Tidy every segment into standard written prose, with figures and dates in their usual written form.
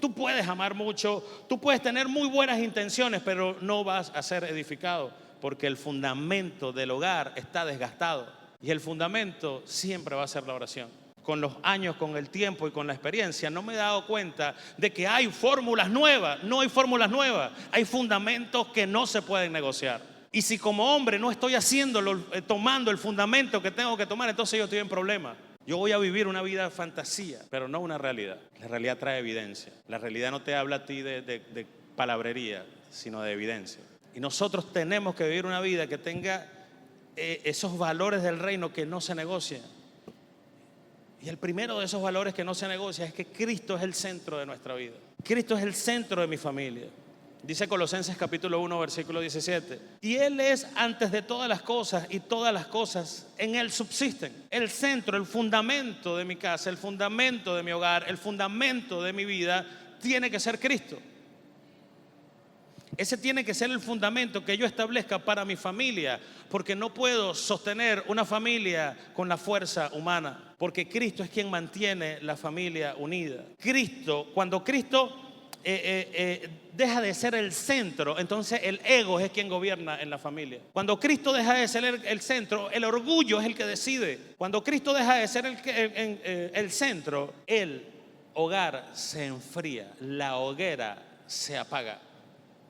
Tú puedes amar mucho, tú puedes tener muy buenas intenciones, pero no vas a ser edificado porque el fundamento del hogar está desgastado. Y el fundamento siempre va a ser la oración. Con los años, con el tiempo y con la experiencia, no me he dado cuenta de que hay fórmulas nuevas. No hay fórmulas nuevas, hay fundamentos que no se pueden negociar. Y si como hombre no estoy haciéndolo, tomando el fundamento que tengo que tomar, entonces yo estoy en problema. Yo voy a vivir una vida de fantasía, pero no una realidad. La realidad trae evidencia. La realidad no te habla a ti de palabrería, sino de evidencia. Y nosotros tenemos que vivir una vida que tenga esos valores del reino que no se negocian. Y el primero de esos valores que no se negocia es que Cristo es el centro de nuestra vida. Cristo es el centro de mi familia. Dice Colosenses capítulo 1, versículo 17. Y Él es antes de todas las cosas, y todas las cosas en Él subsisten. El centro, el fundamento de mi casa, el fundamento de mi hogar, el fundamento de mi vida tiene que ser Cristo. Ese tiene que ser el fundamento que yo establezca para mi familia, porque no puedo sostener una familia con la fuerza humana, porque Cristo es quien mantiene la familia unida. Cuando Cristo deja de ser el centro, entonces el ego es quien gobierna en la familia. Cuando Cristo deja de ser el centro, el orgullo es el que decide. Cuando Cristo deja de ser el centro, el hogar se enfría, la hoguera se apaga.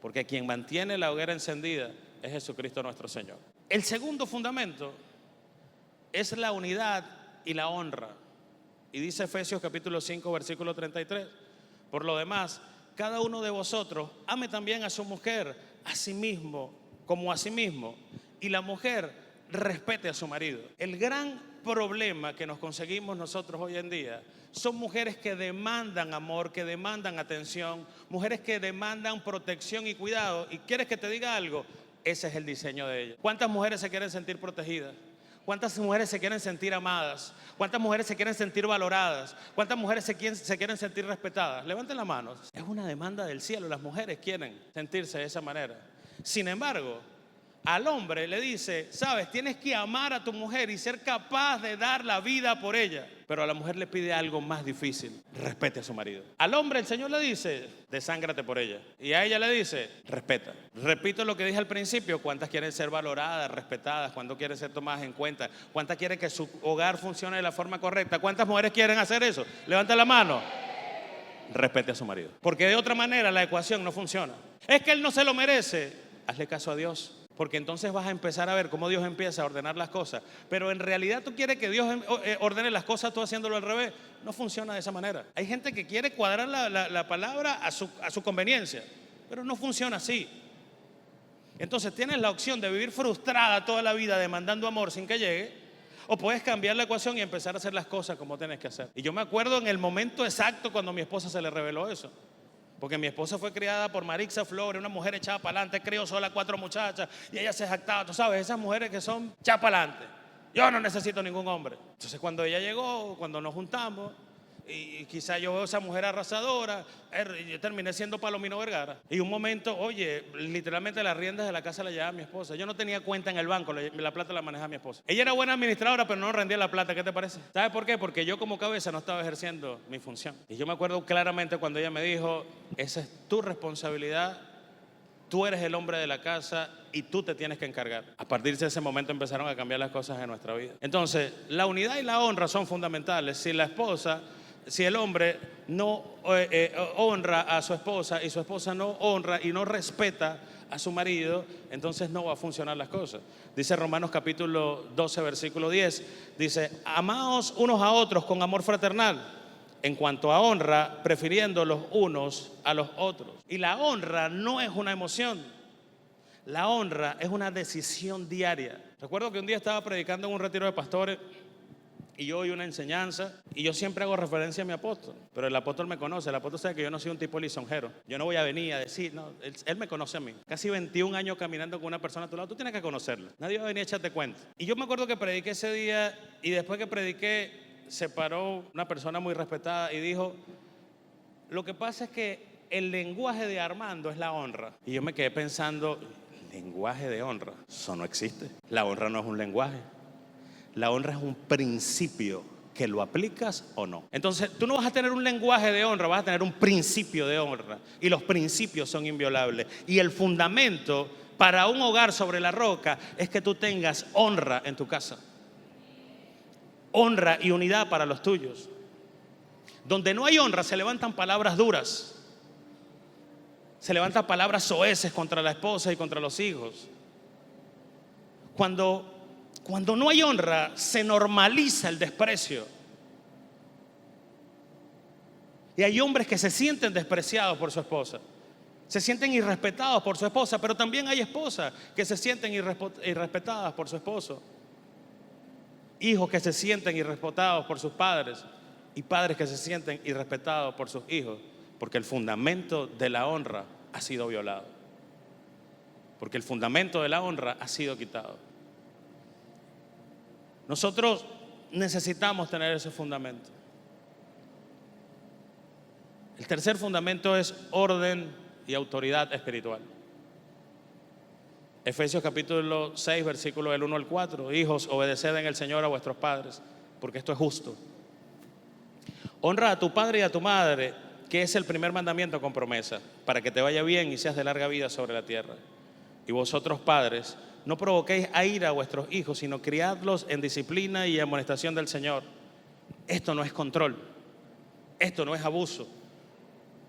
Porque quien mantiene la hoguera encendida es Jesucristo nuestro Señor. El segundo fundamento es la unidad y la honra. Y dice Efesios capítulo 5, versículo 33. Por lo demás, cada uno de vosotros ame también a su mujer, a sí mismo, como a sí mismo. Y la mujer respete a su marido. El gran problema que nos conseguimos nosotros hoy en día son mujeres que demandan amor, que demandan atención, mujeres que demandan protección y cuidado. Y quieres que te diga algo, ese es el diseño de ellas. ¿Cuántas mujeres se quieren sentir protegidas? ¿Cuántas mujeres se quieren sentir amadas? ¿Cuántas mujeres se quieren sentir valoradas? ¿Cuántas mujeres se quieren sentir respetadas? Levanten las manos. Es una demanda del cielo. Las mujeres quieren sentirse de esa manera. Sin embargo, al hombre le dice, sabes, tienes que amar a tu mujer y ser capaz de dar la vida por ella. Pero a la mujer le pide algo más difícil: respete a su marido. Al hombre el Señor le dice, desángrate por ella. Y a ella le dice, respeta. Repito lo que dije al principio: ¿cuántas quieren ser valoradas, respetadas? ¿Cuántas quieren ser tomadas en cuenta? ¿Cuántas quieren que su hogar funcione de la forma correcta? ¿Cuántas mujeres quieren hacer eso? Levanta la mano. Respete a su marido. Porque de otra manera la ecuación no funciona. Es que él no se lo merece. Hazle caso a Dios. Porque entonces vas a empezar a ver cómo Dios empieza a ordenar las cosas. Pero en realidad tú quieres que Dios ordene las cosas, tú haciéndolo al revés. No funciona de esa manera. Hay gente que quiere cuadrar la palabra a su conveniencia, pero no funciona así. Entonces tienes la opción de vivir frustrada toda la vida demandando amor sin que llegue, o puedes cambiar la ecuación y empezar a hacer las cosas como tienes que hacer. Y yo me acuerdo en el momento exacto cuando a mi esposa se le reveló eso. Porque mi esposa fue criada por Marixa Flores, una mujer echada para adelante, crió sola 4 muchachas y ella se jactaba. Tú sabes, esas mujeres que son echadas para adelante. Yo no necesito ningún hombre. Entonces cuando ella llegó, cuando nos juntamos, y quizá yo veo a esa mujer arrasadora, yo terminé siendo Palomino Vergara. Y un momento, oye, literalmente las riendas de la casa la llevaba mi esposa. Yo no tenía cuenta en el banco, la plata la manejaba mi esposa. Ella era buena administradora, pero no rendía la plata. ¿Qué te parece? ¿Sabes por qué? Porque yo como cabeza no estaba ejerciendo mi función. Y yo me acuerdo claramente cuando ella me dijo, esa es tu responsabilidad, tú eres el hombre de la casa y tú te tienes que encargar. A partir de ese momento empezaron a cambiar las cosas en nuestra vida. Entonces, la unidad y la honra son fundamentales. Si el hombre no honra a su esposa y su esposa no honra y no respeta a su marido, entonces no va a funcionar las cosas. Dice Romanos capítulo 12, versículo 10, dice, amaos unos a otros con amor fraternal, en cuanto a honra, prefiriendo los unos a los otros. Y la honra no es una emoción, la honra es una decisión diaria. Recuerdo que un día estaba predicando en un retiro de pastores y yo oí una enseñanza y yo siempre hago referencia a mi apóstol, pero el apóstol me conoce, el apóstol sabe que yo no soy un tipo lisonjero. Yo no voy a venir a decir, no, él me conoce a mí. Casi 21 años caminando con una persona a tu lado, tú tienes que conocerla. Nadie va a venir a echarte cuenta. Y yo me acuerdo que prediqué ese día y después que prediqué se paró una persona muy respetada y dijo, lo que pasa es que el lenguaje de Armando es la honra. Y yo me quedé pensando, lenguaje de honra, eso no existe. La honra no es un lenguaje. La honra es un principio que lo aplicas o no. Entonces, tú no vas a tener un lenguaje de honra, vas a tener un principio de honra. Y los principios son inviolables. Y el fundamento para un hogar sobre la roca es que tú tengas honra en tu casa. Honra y unidad para los tuyos. Donde no hay honra se levantan palabras duras. Se levantan palabras soeces contra la esposa y contra los hijos. Cuando no hay honra, se normaliza el desprecio. Y hay hombres que se sienten despreciados por su esposa, se sienten irrespetados por su esposa, pero también hay esposas que se sienten irrespetadas por su esposo. Hijos que se sienten irrespetados por sus padres y padres que se sienten irrespetados por sus hijos, porque el fundamento de la honra ha sido violado. Porque el fundamento de la honra ha sido quitado. Nosotros necesitamos tener ese fundamento. El tercer fundamento es orden y autoridad espiritual. Efesios capítulo 6, versículos del 1 al 4. Hijos, obedeced en el Señor a vuestros padres, porque esto es justo. Honra a tu padre y a tu madre, que es el primer mandamiento con promesa, para que te vaya bien y seas de larga vida sobre la tierra. Y vosotros, padres, no provoquéis a ira a vuestros hijos, sino criadlos en disciplina y amonestación del Señor. Esto no es control, esto no es abuso,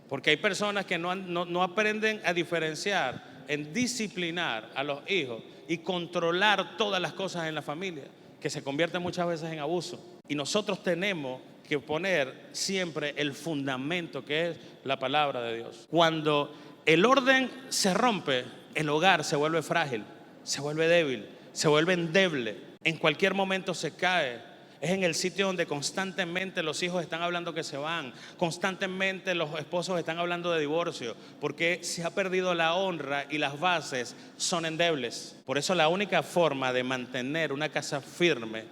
porque hay personas que no aprenden a diferenciar en disciplinar a los hijos y controlar todas las cosas en la familia, que se convierte muchas veces en abuso. Y nosotros tenemos que poner siempre el fundamento, que es la palabra de Dios. Cuando el orden se rompe, el hogar se vuelve frágil, se vuelve débil, se vuelve endeble. En cualquier momento se cae. Es en el sitio donde constantemente los hijos están hablando que se van, constantemente los esposos están hablando de divorcio, porque se ha perdido la honra y las bases son endebles. Por eso la única forma de mantener una casa firme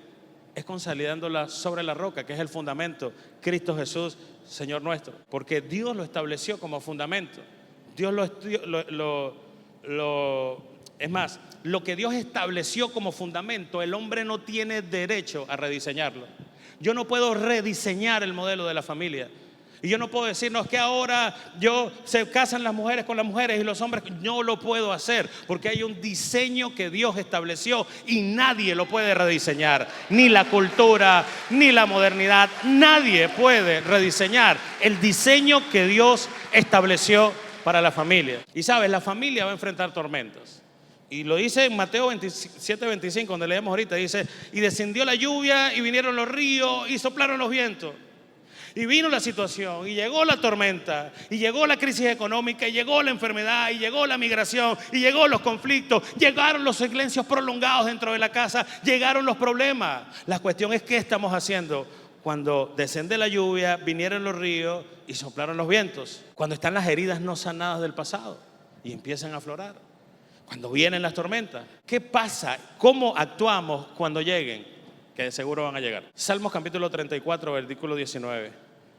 es consolidándola sobre la roca, que es el fundamento, Cristo Jesús, Señor nuestro. Porque Dios lo estableció como fundamento. Dios es más, lo que Dios estableció como fundamento, el hombre no tiene derecho a rediseñarlo. Yo no puedo rediseñar el modelo de la familia. Y yo no puedo decir, no, es que ahora se casan las mujeres con las mujeres y los hombres. No lo puedo hacer, porque hay un diseño que Dios estableció y nadie lo puede rediseñar. Ni la cultura, ni la modernidad. Nadie puede rediseñar el diseño que Dios estableció para la familia. Y sabes, la familia va a enfrentar tormentas. Y lo dice en Mateo 27, 25, donde leemos ahorita, dice: y descendió la lluvia, y vinieron los ríos, y soplaron los vientos. Y vino la situación, y llegó la tormenta, y llegó la crisis económica, y llegó la enfermedad, y llegó la migración, y llegó los conflictos, llegaron los silencios prolongados dentro de la casa, llegaron los problemas. La cuestión es: ¿qué estamos haciendo cuando desciende la lluvia, vinieron los ríos y soplaron los vientos? Cuando están las heridas no sanadas del pasado y empiezan a aflorar. Cuando vienen las tormentas, ¿qué pasa? ¿Cómo actuamos cuando lleguen? Que de seguro van a llegar. Salmos capítulo 34, versículo 19.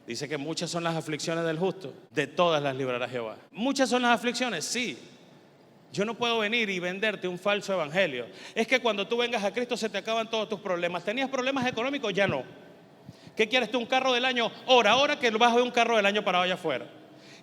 Dice que muchas son las aflicciones del justo, de todas las librará Jehová. Muchas son las aflicciones, sí. Yo no puedo venir y venderte un falso evangelio. Es que cuando tú vengas a Cristo se te acaban todos tus problemas. ¿Tenías problemas económicos? Ya no. ¿Qué quieres tú? ¿Un carro del año? Ahora que vas a ver un carro del año para allá afuera.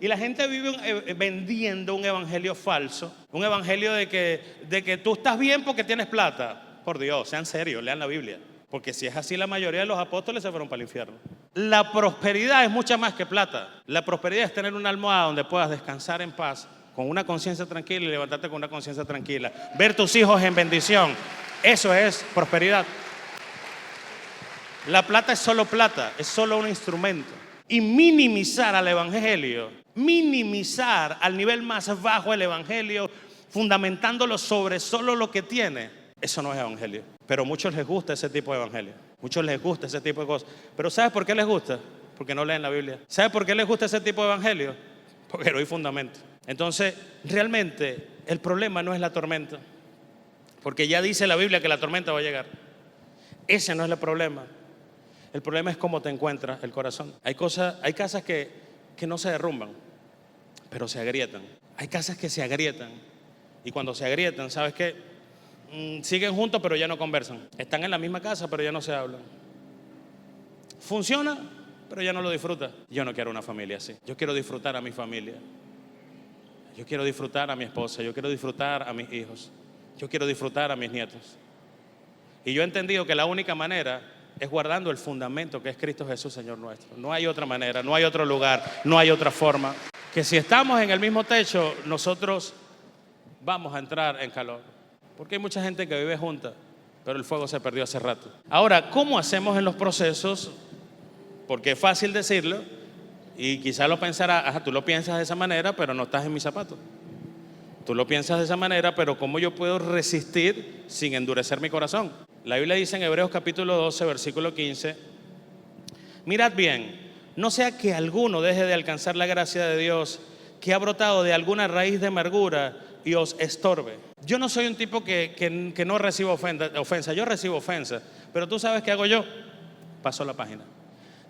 Y la gente vive vendiendo un evangelio falso, un evangelio de que tú estás bien porque tienes plata. Por Dios, sean serios, lean la Biblia. Porque si es así, la mayoría de los apóstoles se fueron para el infierno. La prosperidad es mucha más que plata. La prosperidad es tener una almohada donde puedas descansar en paz, con una conciencia tranquila, y levantarte con una conciencia tranquila. Ver tus hijos en bendición. Eso es prosperidad. La plata es solo un instrumento. Y minimizar al evangelio, minimizar al nivel más bajo el evangelio, fundamentándolo sobre solo lo que tiene, eso no es evangelio. Pero a muchos les gusta ese tipo de evangelio. Muchos les gusta ese tipo de cosas. Pero ¿sabes por qué les gusta? Porque no leen la Biblia. ¿Sabes por qué les gusta ese tipo de evangelio? Porque no hay fundamento. Entonces, realmente, el problema no es la tormenta. Porque ya dice la Biblia que la tormenta va a llegar. Ese no es el problema. El problema es cómo te encuentras el corazón. Hay casas que no se derrumban, pero se agrietan. Hay casas que se agrietan. Y cuando se agrietan, ¿sabes qué? Siguen juntos, pero ya no conversan. Están en la misma casa, pero ya no se hablan. Funciona, pero ya no lo disfruta. Yo no quiero una familia así. Yo quiero disfrutar a mi familia. Yo quiero disfrutar a mi esposa. Yo quiero disfrutar a mis hijos. Yo quiero disfrutar a mis nietos. Y yo he entendido que la única manera es guardando el fundamento que es Cristo Jesús, Señor nuestro. No hay otra manera, no hay otro lugar, no hay otra forma. Que si estamos en el mismo techo, nosotros vamos a entrar en calor. Porque hay mucha gente que vive junta, pero el fuego se perdió hace rato. Ahora, ¿cómo hacemos en los procesos? Porque es fácil decirlo y quizás lo pensará, ajá, tú lo piensas de esa manera, pero no estás en mis zapatos. Tú lo piensas de esa manera, pero ¿cómo yo puedo resistir sin endurecer mi corazón? La Biblia dice en Hebreos capítulo 12, versículo 15, mirad bien, no sea que alguno deje de alcanzar la gracia de Dios, que ha brotado de alguna raíz de amargura y os estorbe. Yo no soy un tipo que no recibo ofensa, yo recibo ofensa, pero tú sabes qué hago yo, paso la página.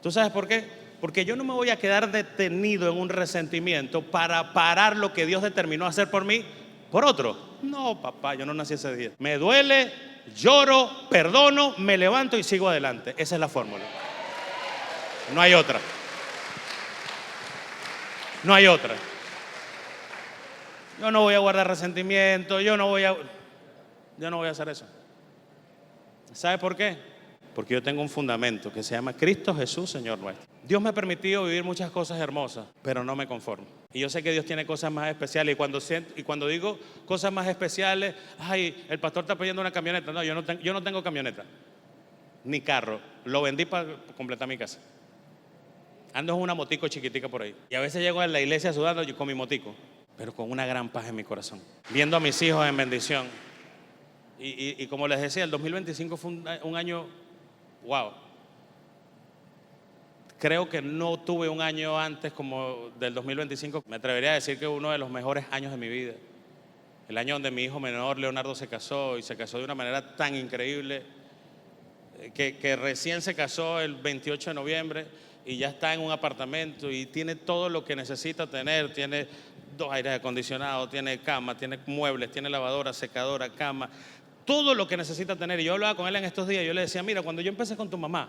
¿Tú sabes por qué? Porque yo no me voy a quedar detenido en un resentimiento para parar lo que Dios determinó hacer por mí, por otro. No, papá, yo no nací ese día. Me duele, lloro, perdono, me levanto y sigo adelante. Esa es la fórmula. No hay otra. No hay otra. Yo no voy a guardar resentimiento, yo no voy a hacer eso. ¿Sabe por qué? Porque yo tengo un fundamento que se llama Cristo Jesús, Señor nuestro. Dios me ha permitido vivir muchas cosas hermosas, pero no me conformo. Y yo sé que Dios tiene cosas más especiales. Y cuando digo cosas más especiales, ay, el pastor está pidiendo una camioneta. No, yo no tengo camioneta, ni carro. Lo vendí para completar mi casa. Ando en una motico chiquitica por ahí. Y a veces llego a la iglesia sudando con mi motico, pero con una gran paz en mi corazón, viendo a mis hijos en bendición. Y como les decía, el 2025 fue un año, wow. Creo que no tuve un año antes como del 2025. Me atrevería a decir que uno de los mejores años de mi vida. El año donde mi hijo menor, Leonardo, se casó, y se casó de una manera tan increíble, que recién se casó el 28 de noviembre y ya está en un apartamento y tiene todo lo que necesita tener. Tiene 2 aires acondicionados, tiene cama, tiene muebles, tiene lavadora, secadora, cama, todo lo que necesita tener. Y yo hablaba con él en estos días, yo le decía, mira, cuando yo empecé con tu mamá,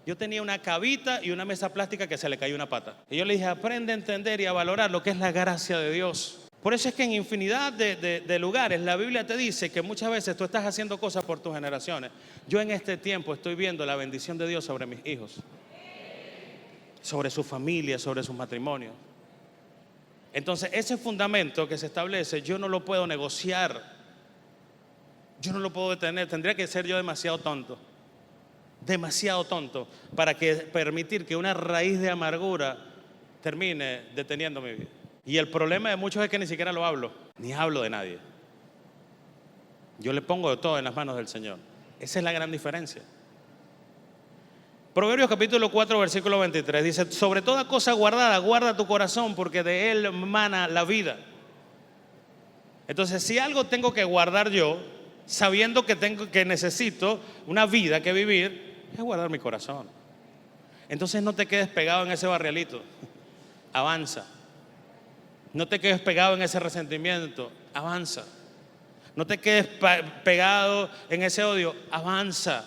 yo tenía una cabita y una mesa plástica que se le cayó una pata. Y yo le dije, aprende a entender y a valorar lo que es la gracia de Dios. Por eso es que en infinidad de lugares la Biblia te dice que muchas veces tú estás haciendo cosas por tus generaciones. Yo en este tiempo estoy viendo la bendición de Dios sobre mis hijos, sobre su familia, sobre sus matrimonios. Entonces ese fundamento que se establece yo no lo puedo negociar, yo no lo puedo detener. Tendría que ser yo demasiado tonto para permitir que una raíz de amargura termine deteniendo mi vida. Y el problema de muchos es que ni siquiera lo hablo, ni hablo de nadie. Yo le pongo todo en las manos del Señor. Esa es la gran diferencia. Proverbios capítulo 4, versículo 23 dice, sobre toda cosa guardada, guarda tu corazón, porque de él mana la vida. Entonces, si algo tengo que guardar yo, sabiendo que necesito una vida que vivir, es guardar mi corazón. Entonces no te quedes pegado en ese barrialito, avanza. No te quedes pegado en ese resentimiento, avanza. No te quedes pegado en ese odio, avanza.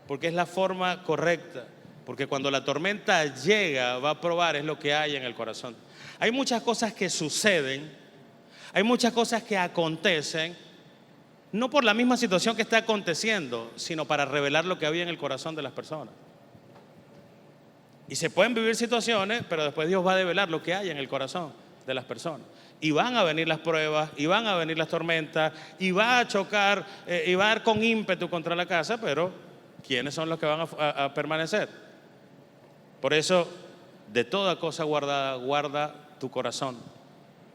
Porque es la forma correcta. Porque cuando la tormenta llega, va a probar es lo que hay en el corazón. Hay muchas cosas que suceden, hay muchas cosas que acontecen, no por la misma situación que está aconteciendo, sino para revelar lo que había en el corazón de las personas. Y se pueden vivir situaciones, pero después Dios va a develar lo que hay en el corazón de las personas. Y van a venir las pruebas, y van a venir las tormentas, y va a chocar, y va a dar con ímpetu contra la casa, pero ¿quiénes son los que van a permanecer? Por eso, de toda cosa guardada, guarda tu corazón,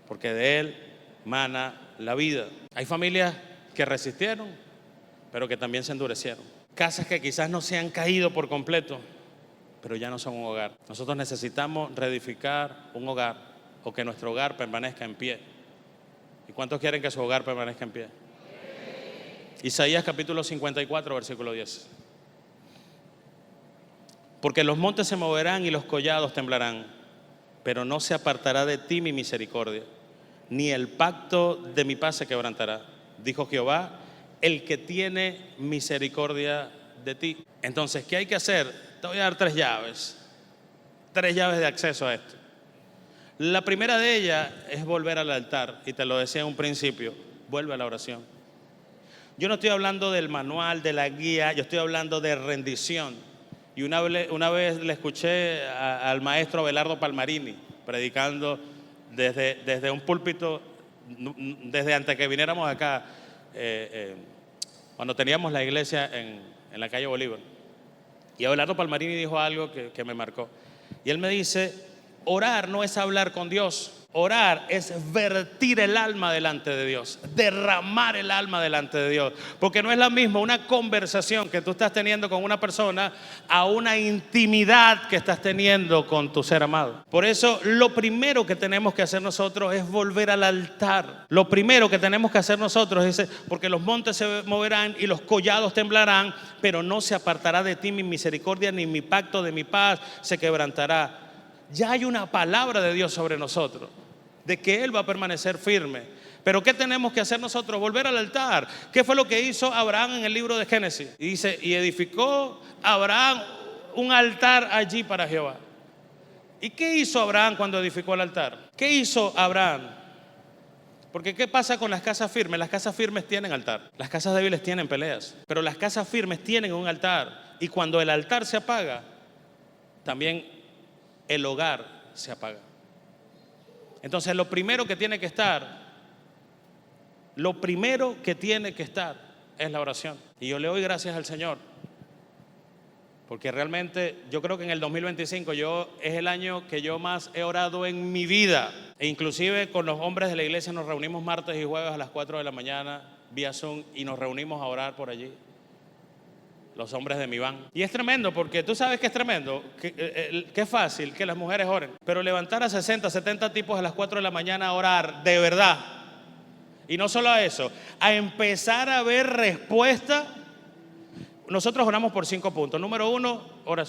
porque de él mana la vida. Hay familias que resistieron, pero que también se endurecieron. Casas que quizás no se han caído por completo, pero ya no son un hogar. Nosotros necesitamos reedificar un hogar, o que nuestro hogar permanezca en pie. ¿Y cuántos quieren que su hogar permanezca en pie? Isaías capítulo 54, versículo 10. Porque los montes se moverán y los collados temblarán, pero no se apartará de ti mi misericordia, ni el pacto de mi paz se quebrantará, dijo Jehová, el que tiene misericordia de ti. Entonces, ¿qué hay que hacer? te voy a dar 3 llaves. 3 llaves de acceso a esto. La primera de ellas es volver al altar. Y te lo decía en un principio, vuelve a la oración. Yo no estoy hablando del manual, de la guía, yo estoy hablando de rendición. Y una vez le escuché al maestro Abelardo Palmarini predicando desde un púlpito, desde antes que viniéramos acá, cuando teníamos la iglesia en la calle Bolívar. Y Abelardo Palmarini dijo algo que me marcó. Y él me dice, orar no es hablar con Dios. Orar es vertir el alma delante de Dios, derramar el alma delante de Dios. Porque no es la misma una conversación que tú estás teniendo con una persona a una intimidad que estás teniendo con tu ser amado. Por eso lo primero que tenemos que hacer nosotros es volver al altar. Lo primero que tenemos que hacer nosotros es, porque los montes se moverán y los collados temblarán, pero no se apartará de ti mi misericordia, ni mi pacto de mi paz se quebrantará. Ya hay una palabra de Dios sobre nosotros, de que Él va a permanecer firme. Pero ¿qué tenemos que hacer nosotros? Volver al altar. ¿Qué fue lo que hizo Abraham en el libro de Génesis? Y dice, y edificó Abraham un altar allí para Jehová. ¿Y qué hizo Abraham cuando edificó el altar? ¿Qué hizo Abraham? Porque ¿qué pasa con las casas firmes? Las casas firmes tienen altar. Las casas débiles tienen peleas. Pero las casas firmes tienen un altar. Y cuando el altar se apaga, también el hogar se apaga. Entonces lo primero que tiene que estar es la oración. Y yo le doy gracias al Señor, porque realmente yo creo que en el 2025 es el año que yo más he orado en mi vida. E inclusive con los hombres de la iglesia nos reunimos martes y jueves a las 4 de la mañana vía Zoom y nos reunimos a orar por allí. Los hombres de mi van. Y es tremendo, porque tú sabes que es tremendo, que es fácil que las mujeres oren, pero levantar a 60, 70 tipos a las 4 de la mañana a orar, de verdad. Y no solo a eso, a empezar a ver respuesta. Nosotros oramos por 5 puntos. Número 1,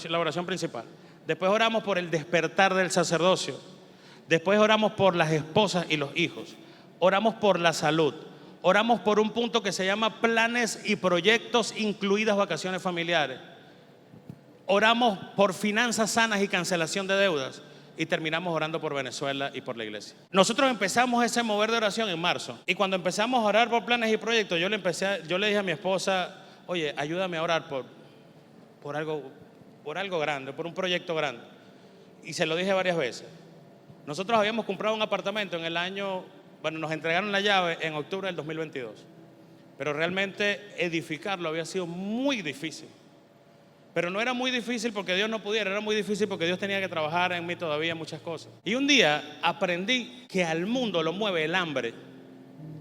la oración principal. Después oramos por el despertar del sacerdocio. Después oramos por las esposas y los hijos. Oramos por la salud. Oramos por un punto que se llama planes y proyectos, incluidas vacaciones familiares. Oramos por finanzas sanas y cancelación de deudas. Y terminamos orando por Venezuela y por la iglesia. Nosotros empezamos ese mover de oración en marzo. Y cuando empezamos a orar por planes y proyectos, yo le dije a mi esposa, oye, ayúdame a orar por algo grande, por un proyecto grande. Y se lo dije varias veces. Nosotros habíamos comprado un apartamento en el año... Bueno, nos entregaron la llave en octubre del 2022, pero realmente edificarlo había sido muy difícil. Pero no era muy difícil porque Dios no pudiera, era muy difícil porque Dios tenía que trabajar en mí todavía muchas cosas. Y un día aprendí que al mundo lo mueve el hambre.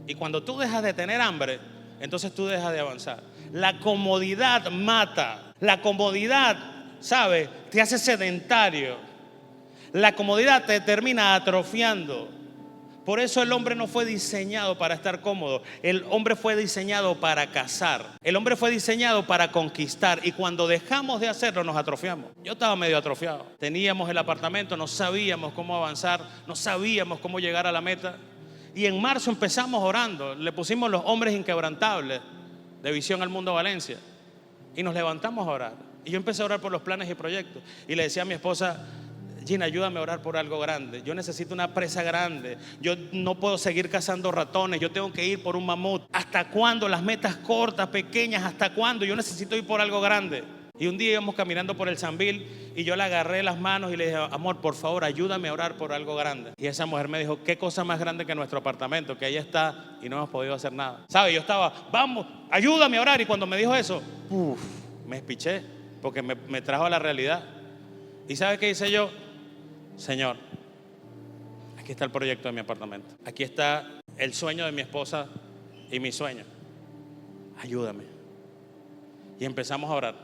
Y cuando tú dejas de tener hambre, entonces tú dejas de avanzar. La comodidad mata. La comodidad, ¿sabes?, te hace sedentario. La comodidad te termina atrofiando. Por eso el hombre no fue diseñado para estar cómodo. El hombre fue diseñado para cazar. El hombre fue diseñado para conquistar. Y cuando dejamos de hacerlo nos atrofiamos. Yo estaba medio atrofiado. Teníamos el apartamento, no sabíamos cómo avanzar, no sabíamos cómo llegar a la meta. Y en marzo empezamos orando. Le pusimos los hombres inquebrantables de Visión al Mundo Valencia. Y nos levantamos a orar. Y yo empecé a orar por los planes y proyectos. Y le decía a mi esposa, Gina, ayúdame a orar por algo grande. Yo necesito una presa grande. Yo no puedo seguir cazando ratones. Yo tengo que ir por un mamut. ¿Hasta cuándo? Las metas cortas, pequeñas, ¿hasta cuándo? Yo necesito ir por algo grande. Y un día íbamos caminando por el Sambil y yo le agarré las manos y le dije, amor, por favor, ayúdame a orar por algo grande. Y esa mujer me dijo, ¿qué cosa más grande que nuestro apartamento? Que ahí está y no hemos podido hacer nada. ¿Sabe? Yo estaba, vamos, ayúdame a orar. Y cuando me dijo eso, me espiché porque me trajo a la realidad. ¿Y sabe qué hice yo? Señor, aquí está el proyecto de mi apartamento. Aquí está el sueño de mi esposa y mi sueño. Ayúdame. Y empezamos a orar.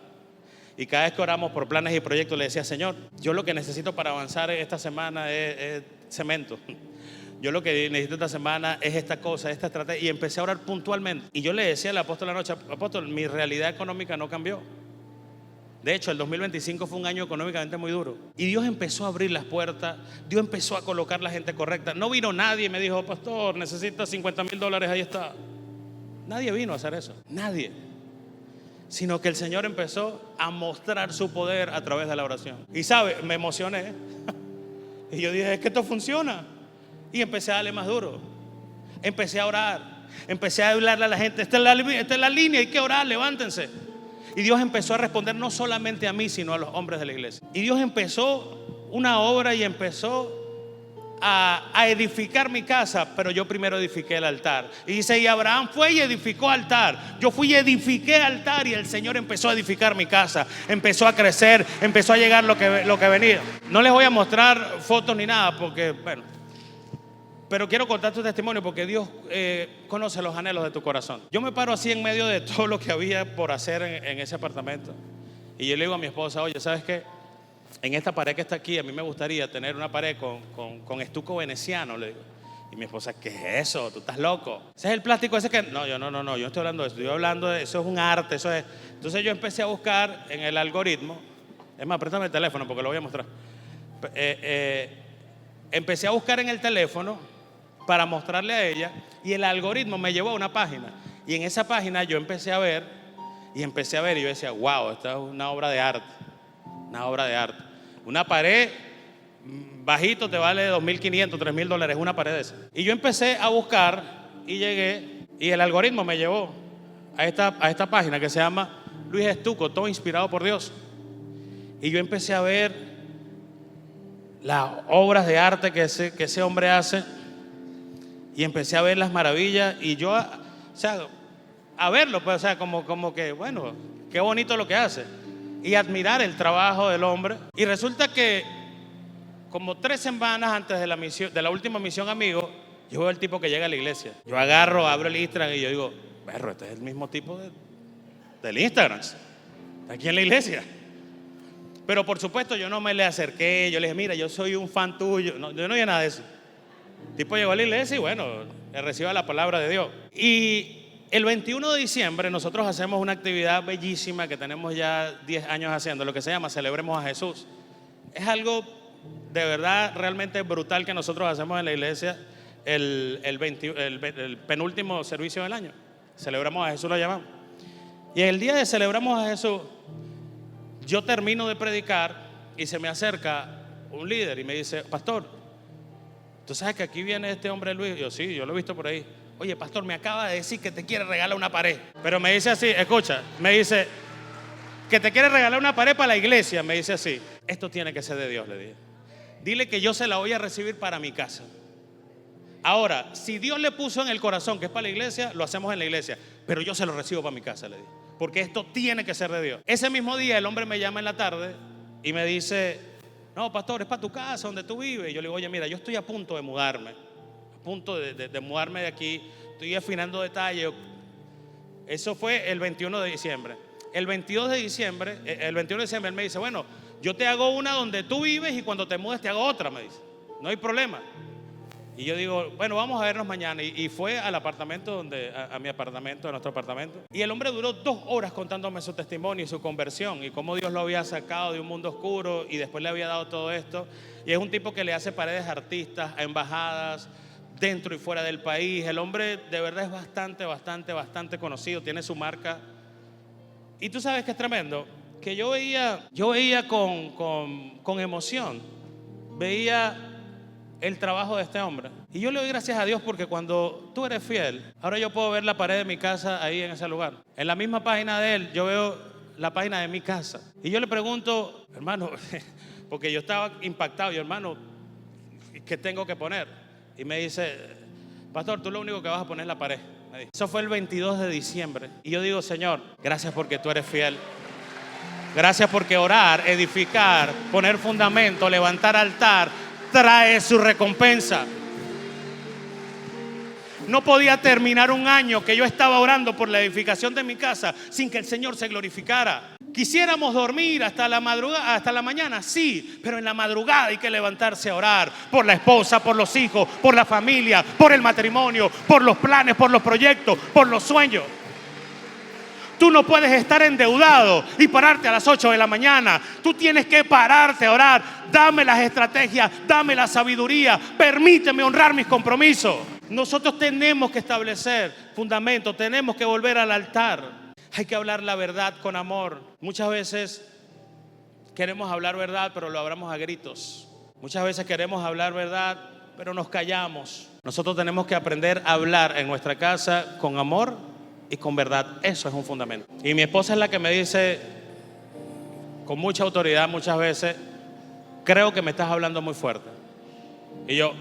Y cada vez que oramos por planes y proyectos le decía, Señor, yo lo que necesito para avanzar esta semana es cemento. Yo lo que necesito esta semana es esta cosa, esta estrategia. Y empecé a orar puntualmente. Y yo le decía al apóstol anoche, apóstol, mi realidad económica no cambió. De hecho, el 2025 fue un año económicamente muy duro. Y Dios empezó a abrir las puertas. Dios empezó a colocar la gente correcta. No vino nadie y me dijo, pastor, necesitas $50,000, ahí está. Nadie vino a hacer eso. Nadie. sino que el Señor empezó a mostrar su poder a través de la oración. Y sabe, me emocioné. Y yo dije, es que esto funciona. Y empecé a darle más duro. Empecé a orar. Empecé a hablarle a la gente, esta es la línea, hay que orar, levántense. Y Dios empezó a responder no solamente a mí, sino a los hombres de la iglesia. Y Dios empezó una obra y empezó a edificar mi casa, pero yo primero edifiqué el altar. Y dice, y Abraham fue y edificó altar. Yo fui y edifiqué altar, y el Señor empezó a edificar mi casa. Empezó a crecer, empezó a llegar lo que venía. No les voy a mostrar fotos ni nada, porque bueno, pero quiero contar tu testimonio, porque Dios conoce los anhelos de tu corazón. Yo me paro así en medio de todo lo que había por hacer en ese apartamento, y yo le digo a mi esposa, oye, ¿sabes qué? En esta pared que está aquí, a mí me gustaría tener una pared con estuco veneciano, le digo. Y mi esposa, ¿qué es eso? ¿Tú estás loco? Ese es el plástico ese que... No, yo no estoy hablando de eso. Estoy hablando de eso, es un arte, eso es... Entonces yo empecé a buscar en el algoritmo. Es más, préstame el teléfono porque lo voy a mostrar. Empecé a buscar en el teléfono para mostrarle a ella, y el algoritmo me llevó a una página. Y en esa página yo empecé a ver, y yo decía, wow, esta es una obra de arte. Una obra de arte. Una pared bajito te vale $2,500, $3,000, una pared de esa. Y yo empecé a buscar y llegué, y el algoritmo me llevó a esta página que se llama Luis Estuco, todo inspirado por Dios. Y yo empecé a ver las obras de arte que ese hombre hace, y empecé a ver las maravillas, y yo, a verlo, pues, como que, bueno, qué bonito lo que hace, y admirar el trabajo del hombre. Y resulta que como 3 semanas antes de la última misión Amigo, yo veo el tipo que llega a la iglesia. Yo agarro, abro el Instagram y yo digo, perro, este es el mismo tipo del Instagram, está aquí en la iglesia. Pero por supuesto yo no me le acerqué, yo le dije, mira, yo soy un fan tuyo. No, yo no vi nada de eso. El tipo llegó a la iglesia y bueno, le recibe la palabra de Dios. Y el 21 de diciembre nosotros hacemos una actividad bellísima que tenemos ya 10 años haciendo, lo que se llama Celebremos a Jesús. Es algo de verdad realmente brutal que nosotros hacemos en la iglesia el penúltimo servicio del año. Celebramos a Jesús, lo llamamos. Y el día de Celebramos a Jesús, yo termino de predicar y se me acerca un líder y me dice, pastor, ¿tú sabes que aquí viene este hombre Luis? Yo, sí, yo lo he visto por ahí. Oye, pastor, me acaba de decir que te quiere regalar una pared. Pero me dice así, escucha, me dice que te quiere regalar una pared para la iglesia. Me dice así, esto tiene que ser de Dios, le dije. Dile que yo se la voy a recibir para mi casa. Ahora, si Dios le puso en el corazón que es para la iglesia, lo hacemos en la iglesia, pero yo se lo recibo para mi casa, le dije, porque esto tiene que ser de Dios. Ese mismo día el hombre me llama en la tarde y me dice, no, pastor, es para tu casa, donde tú vives. Y yo le digo, oye, mira, yo estoy a punto de mudarme, a punto de mudarme de aquí, estoy afinando detalles. Eso fue el 21 de diciembre. El 21 de diciembre él me dice, bueno, yo te hago una donde tú vives y cuando te mudes te hago otra, me dice, no hay problema. Y yo digo, bueno, vamos a vernos mañana. Y fue al apartamento, a mi apartamento, a nuestro apartamento. Y el hombre duró 2 horas contándome su testimonio y su conversión y cómo Dios lo había sacado de un mundo oscuro y después le había dado todo esto. Y es un tipo que le hace paredes a artistas, a embajadas, dentro y fuera del país. El hombre de verdad es bastante conocido, tiene su marca. Y tú sabes que es tremendo, que yo veía con emoción, veía el trabajo de este hombre. Y yo le doy gracias a Dios porque cuando tú eres fiel, ahora yo puedo ver la pared de mi casa ahí en ese lugar. En la misma página de él, yo veo la página de mi casa. Y yo le pregunto, hermano, porque yo estaba impactado, yo, hermano, ¿qué tengo que poner? Y me dice, pastor, tú lo único que vas a poner es la pared. Eso fue el 22 de diciembre. Y yo digo, Señor, gracias porque tú eres fiel. Gracias porque orar, edificar, poner fundamento, levantar altar, trae su recompensa. No podía terminar un año que yo estaba orando por la edificación de mi casa sin que el Señor se glorificara. Quisiéramos dormir hasta la madrugada, hasta la mañana, sí, pero en la madrugada hay que levantarse a orar por la esposa, por los hijos, por la familia, por el matrimonio, por los planes, por los proyectos, por los sueños. Tú no puedes estar endeudado y pararte a las 8 de la mañana. Tú tienes que pararte a orar. Dame las estrategias, dame la sabiduría, permíteme honrar mis compromisos. Nosotros tenemos que establecer fundamentos, tenemos que volver al altar. Hay que hablar la verdad con amor. Muchas veces queremos hablar verdad, pero lo hablamos a gritos. Muchas veces queremos hablar verdad, pero nos callamos. Nosotros tenemos que aprender a hablar en nuestra casa con amor y con verdad. Eso es un fundamento. Y mi esposa es la que me dice con mucha autoridad muchas veces: creo que me estás hablando muy fuerte. Y yo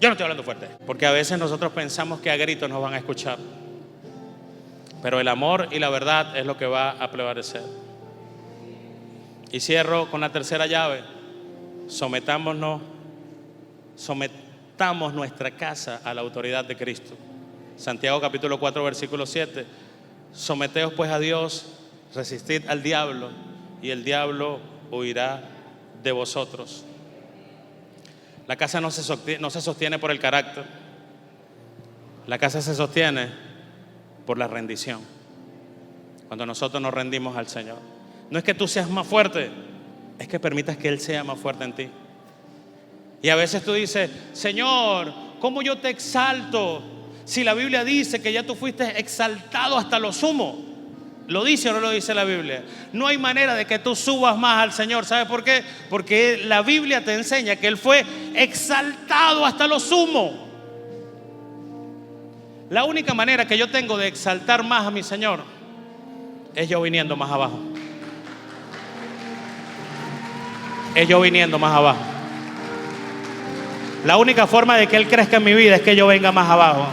no estoy hablando fuerte. Porque a veces nosotros pensamos que a gritos nos van a escuchar, pero el amor y la verdad es lo que va a prevalecer. Y cierro con la tercera llave: sometamos nuestra casa a la autoridad de Cristo. Santiago capítulo 4 versículo 7: someteos pues a Dios, resistid al diablo y el diablo huirá de vosotros. La casa no se sostiene por el carácter. La casa se sostiene por la rendición. Cuando nosotros nos rendimos al Señor, no es que tú seas más fuerte, es que permitas que Él sea más fuerte en ti. Y a veces tú dices: Señor, ¿cómo yo te exalto? Si la Biblia dice que ya tú fuiste exaltado hasta lo sumo. ¿Lo dice o no lo dice la Biblia? No hay manera de que tú subas más al Señor. ¿Sabes por qué? Porque la Biblia te enseña que Él fue exaltado hasta lo sumo. La única manera que yo tengo de exaltar más a mi Señor es yo viniendo más abajo. Es yo viniendo más abajo. La única forma de que Él crezca en mi vida es que yo venga más abajo.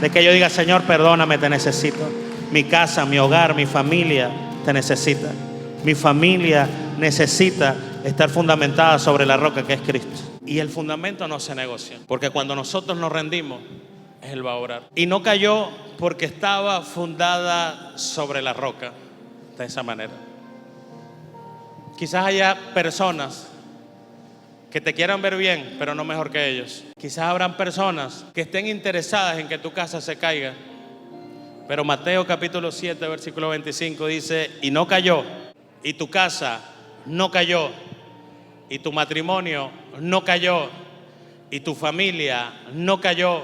De que yo diga: Señor, perdóname, te necesito. Mi casa, mi hogar, mi familia te necesita. Mi familia necesita estar fundamentada sobre la roca que es Cristo. Y el fundamento no se negocia, porque cuando nosotros nos rendimos, Él va a orar. Y no cayó porque estaba fundada sobre la roca. De esa manera. Quizás haya personas que te quieran ver bien, pero no mejor que ellos. Quizás habrán personas que estén interesadas en que tu casa se caiga. Pero Mateo capítulo 7 versículo 25 dice: y no cayó, y tu casa no cayó, y tu matrimonio no cayó, y tu familia no cayó,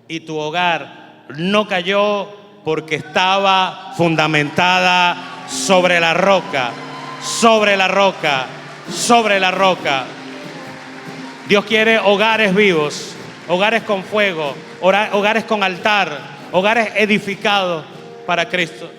y tu hogar no cayó, porque estaba fundamentada sobre la roca, sobre la roca, sobre la roca. Dios quiere hogares vivos, hogares con fuego, hogares con altar, hogares edificados para Cristo.